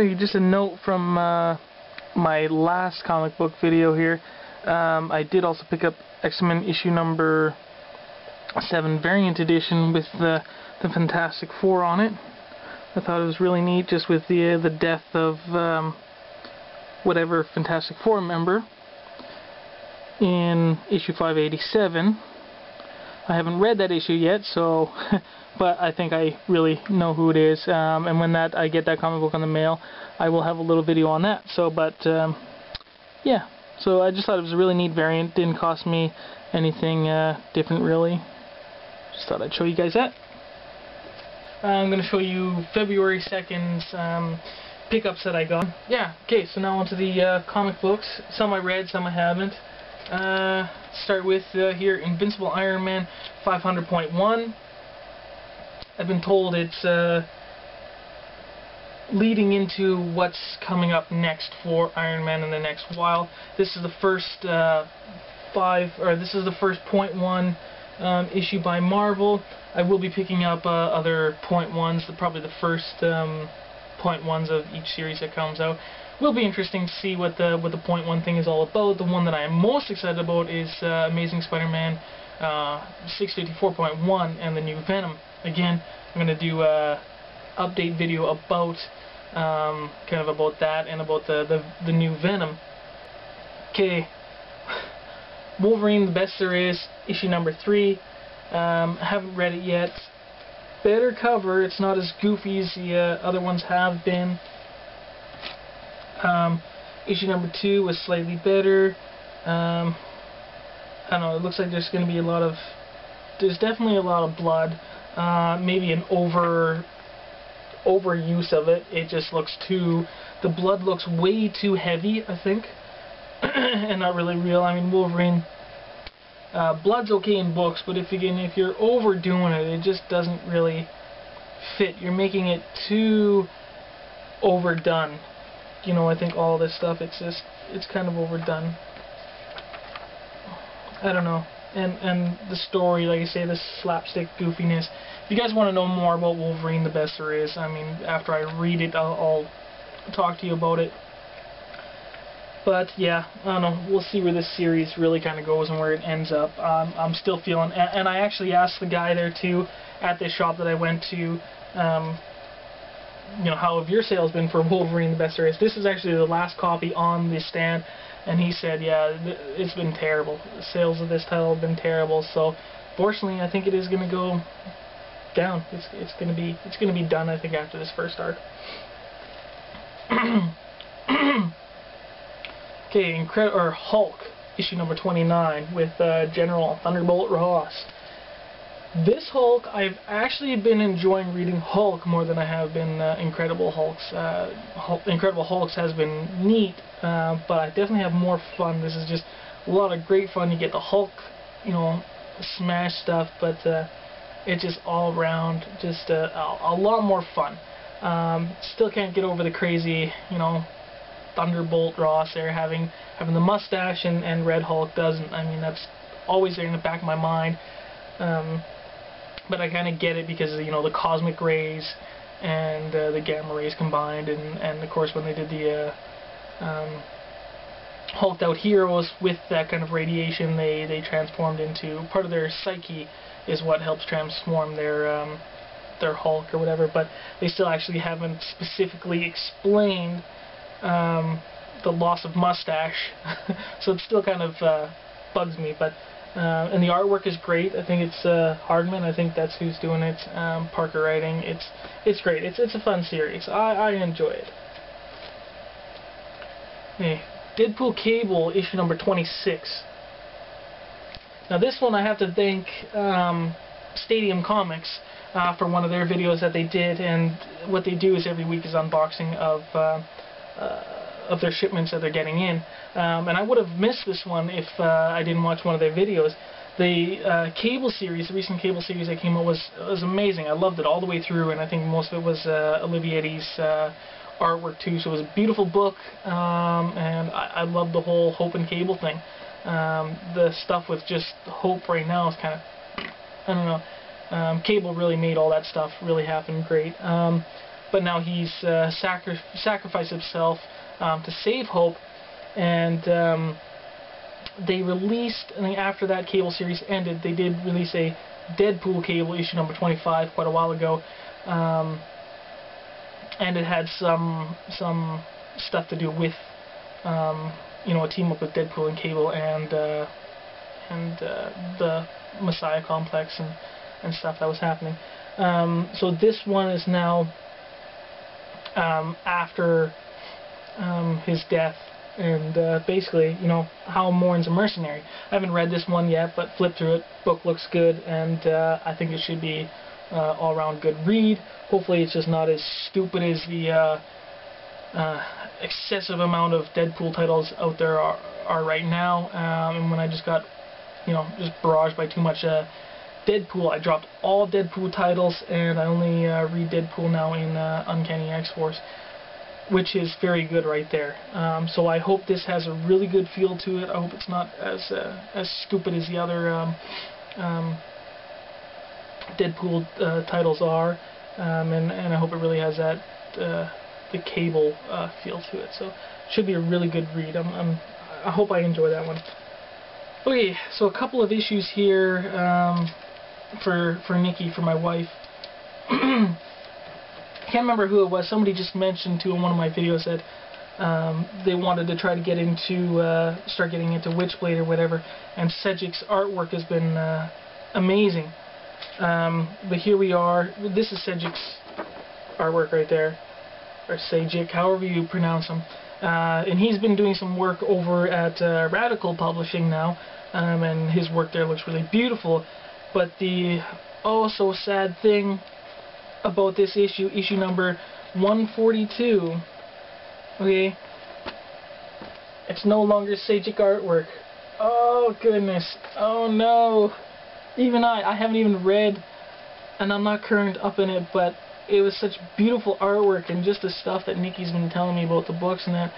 Okay, just a note from my last comic book video here. I did also pick up X-Men issue number 7 variant edition with the Fantastic Four on it. I thought it was really neat, just with the death of whatever Fantastic Four member in issue 587. I haven't read that issue yet, so but I think I really know who it is. And when I get that comic book on the mail, I will have a little video on that. So, but yeah. So I just thought it was a really neat variant. Didn't cost me anything different, really. Just thought I'd show you guys that. I'm going to show you February 2nd's pickups that I got. Yeah, okay, so now onto the comic books. Some I read, some I haven't. Start with here, Invincible Iron Man 500.1. I've been told it's leading into what's coming up next for Iron Man in the next while. This is the first this is the first .1 issue by Marvel. I will be picking up other .1s, probably the first .1s of each series that comes out. Will be interesting to see what the .1 thing is all about. The one that I am most excited about is Amazing Spider-Man 654.1 and the new Venom. Again, I'm going to do a update video about kind of about that and about the new Venom. Okay, Wolverine the Best There Is, issue number 3. Haven't read it yet. Better cover. It's not as goofy as the other ones have been. Issue number 2 was slightly better. I don't know, it looks like there's going to be there's definitely a lot of blood. Maybe an overuse of it. It just looks the blood looks way too heavy, I think, and not really real. I mean, Wolverine, blood's okay in books, but if you're overdoing it, it just doesn't really fit. You're making it too overdone. You know, I think all this stuff, it's kind of overdone. I don't know. And the story, like I say, the slapstick goofiness. If you guys want to know more about Wolverine the Best There Is, I mean, after I read it, I'll talk to you about it. But yeah, I don't know. We'll see where this series really kind of goes and where it ends up. I'm still feeling, and I actually asked the guy there too, at this shop that I went to, you know, how have your sales been for Wolverine the Best There Is? This is actually the last copy on the stand, and he said, yeah, it's been terrible. The sales of this title have been terrible. So, fortunately, I think it is going to go down. It's going to be done, I think, after this first arc. Okay, Hulk issue number 29 with General Thunderbolt Ross. This Hulk, I've actually been enjoying reading Hulk more than I have been Incredible Hulks. Incredible Hulks has been neat, but I definitely have more fun. This is just a lot of great fun. You get the Hulk, you know, smash stuff, but it's just all around just a lot more fun. Still can't get over the crazy, you know, Thunderbolt Ross there having the mustache, and Red Hulk doesn't. I mean, that's always there in the back of my mind. But I kind of get it because, you know, the cosmic rays and the gamma rays combined, and of course when they did the hulked out heroes with that kind of radiation, they transformed into part of their psyche is what helps transform their Hulk or whatever. But they still actually haven't specifically explained the loss of mustache, so it still kind of bugs me. But and the artwork is great. I think it's Hardman. I think that's who's doing it. Parker writing. It's great. It's a fun series. I enjoy it. Okay. Deadpool Cable issue number 26. Now this one I have to thank Stadium Comics for one of their videos that they did, and what they do is every week is unboxing of their shipments that they're getting in. And I would have missed this one if I didn't watch one of their videos. The Cable series, the recent Cable series that came out was amazing. I loved it all the way through, and I think most of it was Olivier's artwork too. So it was a beautiful book, and I loved the whole Hope and Cable thing. The stuff with just Hope right now is kind of, I don't know. Cable really made all that stuff really happen great. but now he's sacrificed himself to save Hope, and they released, I think after that Cable series ended, they did release a Deadpool Cable issue number 25 quite a while ago, and it had some stuff to do with you know, a team up with Deadpool and Cable and the Messiah complex and stuff that was happening. So this one is now after his death, and basically, you know, Hal mourns a mercenary. I haven't read this one yet, but flipped through it. Book looks good, and I think it should be all-around good read. Hopefully it's just not as stupid as the excessive amount of Deadpool titles out there are right now, and when I just got, you know, just barraged by too much Deadpool, I dropped all Deadpool titles, and I only read Deadpool now in Uncanny X-Force, which is very good right there. So I hope this has a really good feel to it. I hope it's not as stupid as the other Deadpool titles are, and I hope it really has that the Cable feel to it. So it should be a really good read. I hope I enjoy that one. Okay, so a couple of issues here for Nikki, for my wife. I can't remember who it was. Somebody just mentioned to in one of my videos that they wanted to try to get into start getting into Witchblade or whatever, and Cedric's artwork has been amazing. But here we are. This is Cedric's artwork right there, or Sejic, however you pronounce him. And he's been doing some work over at Radical Publishing now, and his work there looks really beautiful. But the so sad thing about this issue, issue number 142, okay, it's no longer Sejic artwork. Oh goodness, oh no. Even I haven't even read, and I'm not current up in it, but it was such beautiful artwork, and just the stuff that Nikki's been telling me about the books and that.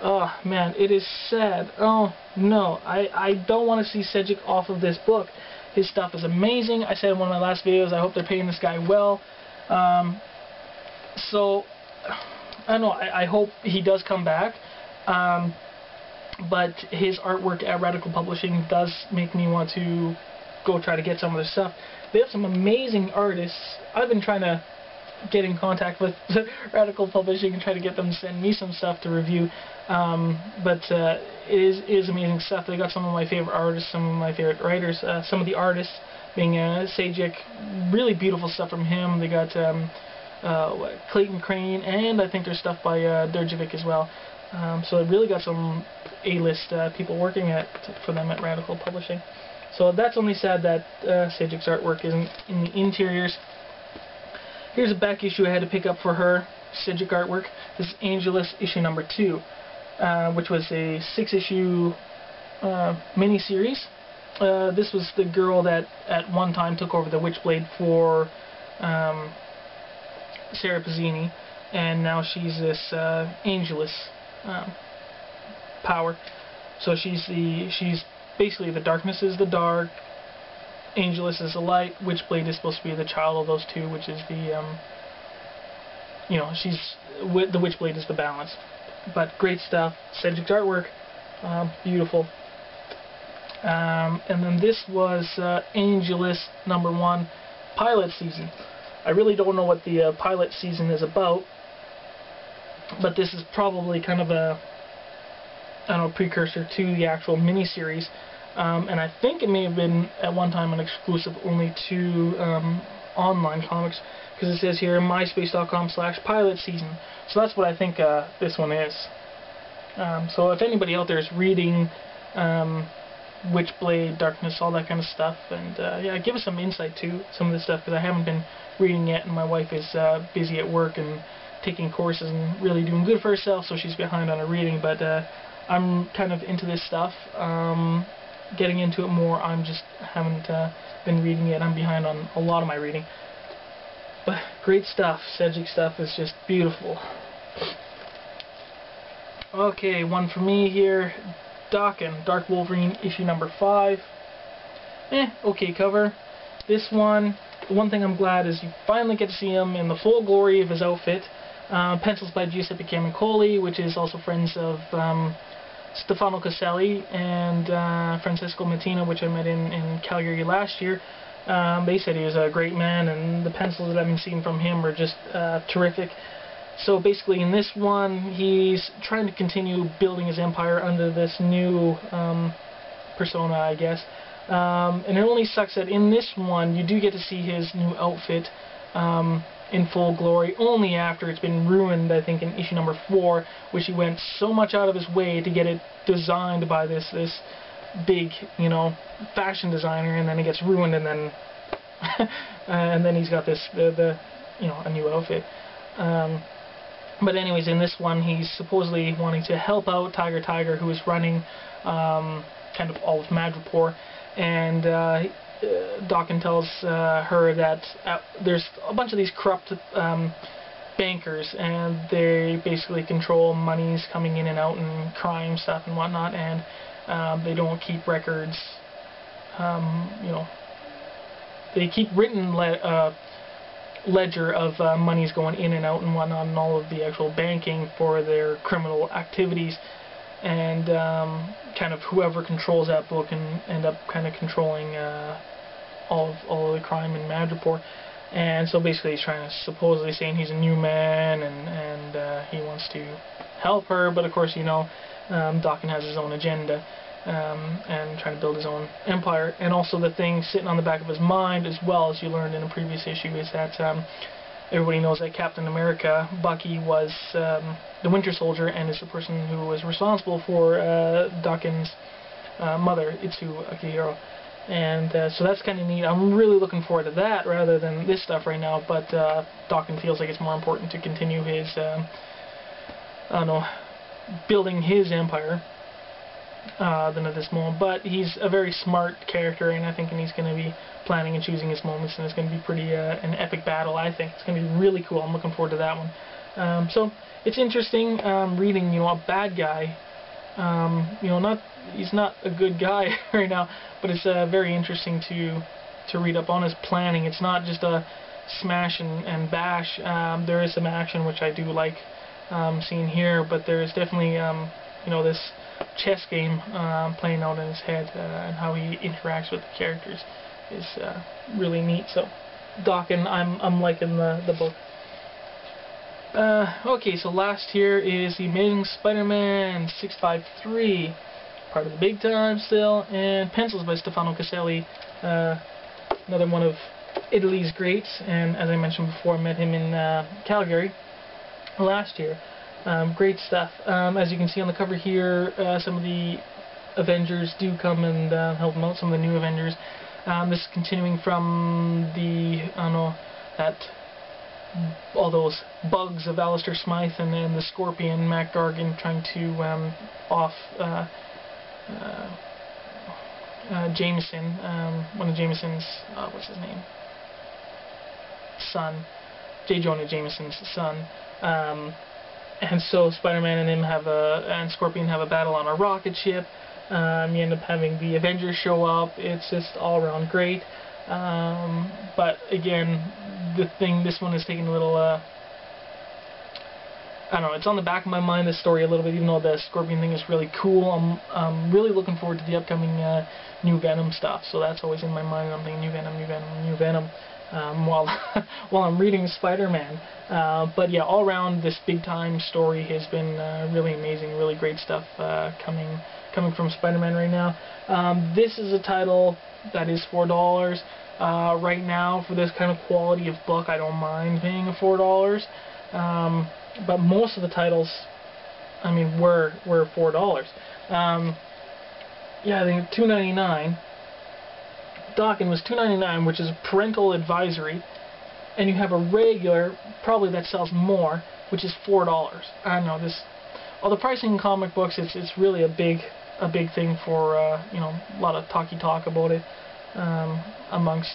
Oh man, it is sad. Oh no, I don't want to see Sejic off of this book. His stuff is amazing. I said in one of my last videos, I hope they're paying this guy well. So I don't know, I hope he does come back. But his artwork at Radical Publishing does make me want to go try to get some of their stuff. They have some amazing artists. I've been trying to get in contact with Radical Publishing and try to get them to send me some stuff to review. But it is amazing stuff. They got some of my favorite artists, some of my favorite writers. Some of the artists being Sejic, really beautiful stuff from him. They got Clayton Crane, and I think there's stuff by Durjevic as well. So they really got some A-list people working for them at Radical Publishing. So that's only sad that Sejic's artwork isn't in the interiors. Here's a back issue I had to pick up for her, Sejic artwork. This is Angelus issue number 2, which was a 6-issue mini-series. This was the girl that at one time took over the Witchblade for Sarah Pazzini, and now she's this Angelus power. So she's basically the darkness is the dark, Angelus is the light, Witchblade is supposed to be the child of those two, which is the you know, the Witchblade is the balance. But great stuff. Cedric's artwork, beautiful. And then this was Angelus number 1, pilot season. I really don't know what the pilot season is about, but this is probably kind of a, I don't know, precursor to the actual miniseries. And I think it may have been at one time an exclusive only to online comics, because it says here myspace.com/pilot season. So that's what I think this one is. So if anybody out there is reading Witchblade, Darkness, all that kind of stuff, and yeah, give us some insight to some of this stuff, because I haven't been reading yet, and my wife is busy at work and taking courses and really doing good for herself, so she's behind on her reading. But I'm kind of into this stuff, getting into it more. I'm just haven't been reading yet. I'm behind on a lot of my reading. But great stuff. Sejic stuff is just beautiful. Okay, one for me here. Daken, Dark Wolverine, issue number 5. Okay cover. This one, one thing I'm glad is you finally get to see him in the full glory of his outfit. Pencils by Giuseppe Camicoli, which is also friends of Stefano Caselli and Francesco Mattina, which I met in Calgary last year. They said he was a great man, and the pencils that I've been seeing from him are just terrific. So basically in this one, he's trying to continue building his empire under this new persona, I guess. And it only sucks that in this one, you do get to see his new outfit in full glory, only after it's been ruined, I think, in issue number 4, which he went so much out of his way to get it designed by this big, you know, fashion designer, and then it gets ruined, and then and then he's got this you know, a new outfit. But anyways, in this one, he's supposedly wanting to help out Tiger, who is running kind of all of Madripoor, and Daken tells her that there's a bunch of these corrupt bankers, and they basically control monies coming in and out and crime stuff and whatnot, and they don't keep records. You know, they keep written ledger of monies going in and out and whatnot, and all of the actual banking for their criminal activities. And kind of whoever controls that book can end up kind of controlling all of the crime in Madripoor. And so basically he's trying to, supposedly saying he's a new man, and he wants to help her, but of course, you know, Daken has his own agenda, and trying to build his own empire. And also the thing sitting on the back of his mind, as well, as you learned in a previous issue, is that everybody knows that Captain America, Bucky, was the Winter Soldier, and is the person who was responsible for Daken's mother, Itsu Akihiro. And so that's kind of neat. I'm really looking forward to that rather than this stuff right now, but Daken feels like it's more important to continue his, I don't know, building his empire than at this moment. But he's a very smart character, and I think he's going to be planning and choosing his moments, and it's going to be pretty an epic battle, I think. It's going to be really cool. I'm looking forward to that one. So it's interesting reading, you know, a bad guy. You know, he's not a good guy right now, but it's very interesting to read up on his planning. It's not just a smash and bash. There is some action, which I do like seeing here, but there is definitely you know, this chess game playing out in his head, and how he interacts with the characters is really neat. So Daken, I'm liking the book. Okay, so last here is The Amazing Spider-Man 653, part of the big time still, and pencils by Stefano Caselli, another one of Italy's greats, and as I mentioned before, I met him in Calgary last year. Great stuff. As you can see on the cover here, some of the Avengers do come and help him out, some of the new Avengers. This is continuing from the, I don't know, all those bugs of Alistair Smythe, and then the Scorpion, Mac Gargan, trying to off Jameson, one of Jameson's, what's his name? Son. J. Jonah Jameson's son. And so Spider-Man and him and Scorpion have a battle on a rocket ship. You end up having the Avengers show up. It's just all around great. But again, this one is taking a little, I don't know, it's on the back of my mind, this story, a little bit, even though the Scorpion thing is really cool. I'm really looking forward to the upcoming new Venom stuff, so that's always in my mind. I'm thinking new Venom, while I'm reading Spider-Man. But yeah, all around, this big time story has been really amazing, really great stuff coming from Spider-Man right now. This is a title that is $4 right now. For this kind of quality of book, I don't mind paying $4. But most of the titles, I mean, were $4. Yeah, I think $2.99. Daken was $2.99, which is a parental advisory, and you have a regular, probably that sells more, which is $4. I don't know, well, the pricing in comic books, it's really a big thing for you know, a lot of talk about it amongst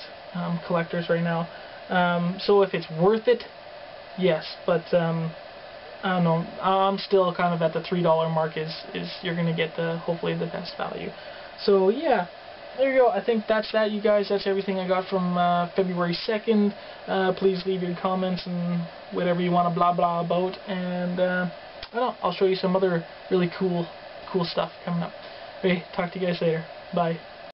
collectors right now. So if it's worth it, yes, but I don't know, I'm still kind of at the $3 mark is you're going to get hopefully the best value. So yeah, there you go. I think that's that, you guys. That's everything I got from February 2nd. Please leave your comments and whatever you want to blah blah about, and I don't know, I'll show you some other really cool stuff coming up. Okay, talk to you guys later. Bye.